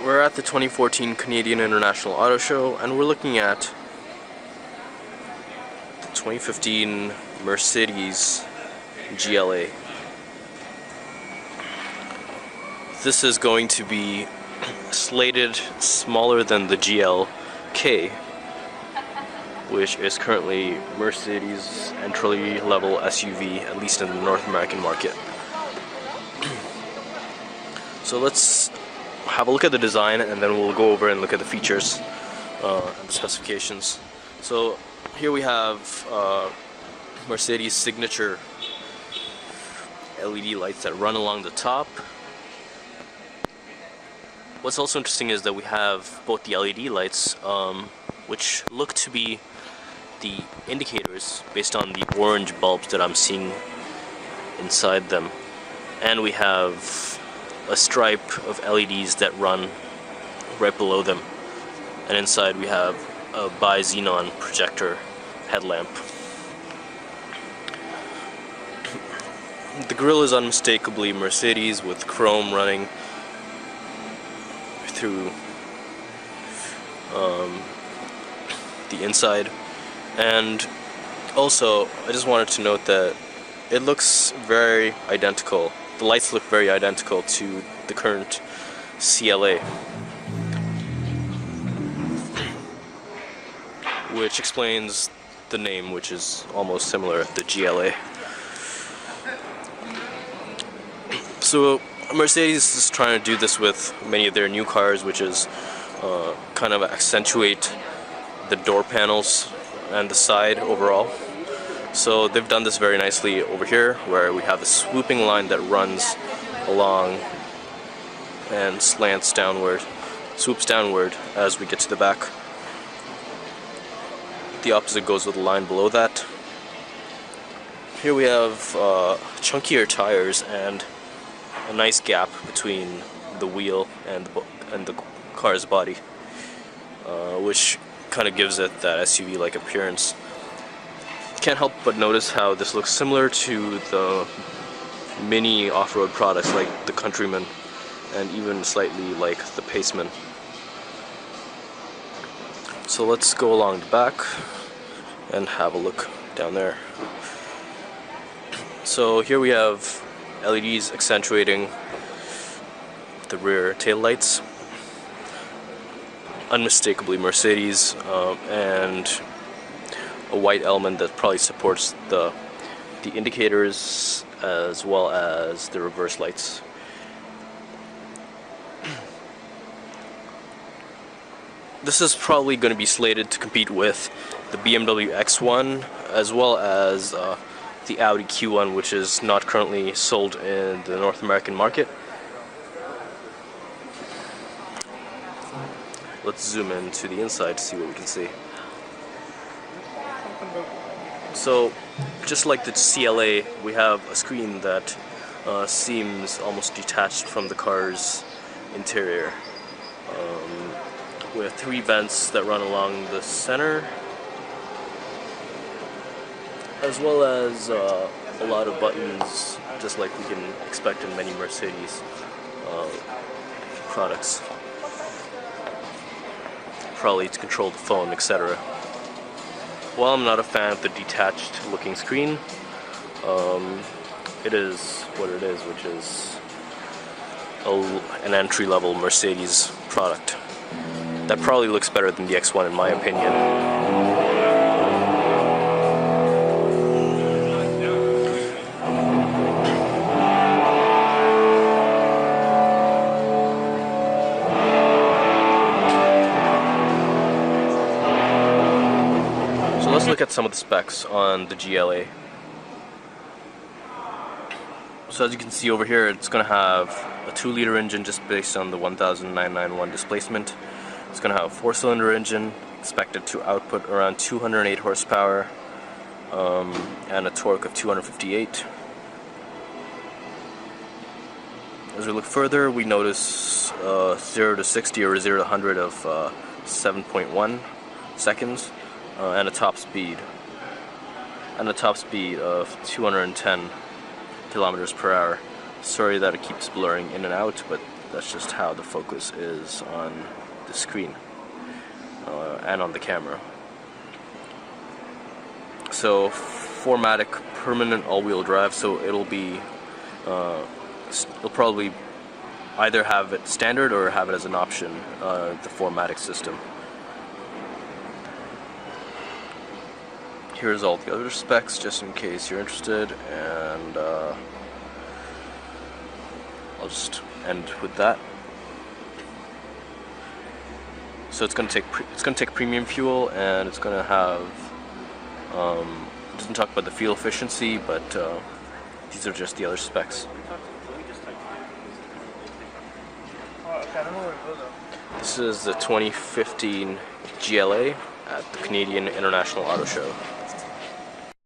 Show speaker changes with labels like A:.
A: We're at the 2014 Canadian International Auto Show, and we're looking at the 2015 Mercedes GLA. This is going to be slated smaller than the GLK, which is currently Mercedes' entry-level SUV, at least in the North American market. So let's have a look at the design, and then we'll go over and look at the features and the specifications. So here we have Mercedes' signature LED lights that run along the top. What's also interesting is that we have both the LED lights, which look to be the indicators based on the orange bulbs that I'm seeing inside them, and we have a stripe of LEDs that run right below them, and inside we have a bi-xenon projector headlamp. The grille is unmistakably Mercedes, with chrome running through the inside. And also, I just wanted to note that it looks very identical. The lights look very identical to the current CLA, which explains the name, which is almost similar, the GLA. So Mercedes is trying to do this with many of their new cars, which is kind of accentuate the door panels and the side overall. So they've done this very nicely over here, where we have a swooping line that runs along and slants downward, swoops downward as we get to the back. The opposite goes with the line below that. Here we have chunkier tires and a nice gap between the wheel and the car's body, which kind of gives it that SUV-like appearance. Can't help but notice how this looks similar to the mini off-road products like the Countryman, and even slightly like the Paceman. So let's go along the back and have a look down there. So here we have LEDs accentuating the rear taillights, unmistakably Mercedes, and a white element that probably supports the indicators as well as the reverse lights. This is probably going to be slated to compete with the BMW X1 as well as the Audi Q1, which is not currently sold in the North American market. Let's zoom into the inside to see what we can see. So, just like the CLA, we have a screen that seems almost detached from the car's interior, with 3 vents that run along the center, as well as a lot of buttons, just like we can expect in many Mercedes products, probably to control the phone, etc. While I'm not a fan of the detached looking screen, it is what it is, which is an entry-level Mercedes product. That probably looks better than the X1 in my opinion. Let's look at some of the specs on the GLA. So as you can see over here, it's going to have a 2-liter engine just based on the 1,991 displacement. It's going to have a 4-cylinder engine, expected to output around 208 horsepower and a torque of 258. As we look further, we notice 0 to 60 or 0 to 100 of 7.1 seconds. And a top speed of 210 kilometers per hour. Sorry that it keeps blurring in and out, but That's just how the focus is on the screen and on the camera. So 4MATIC permanent all-wheel drive, so it'll probably either have it standard or have it as an option, the 4MATIC system. Here's all the other specs just in case you're interested, and I'll just end with that. So it's gonna take premium fuel, and it's gonna have it doesn't talk about the fuel efficiency, but these are just the other specs. This is the 2015 GLA at the Canadian International Auto Show.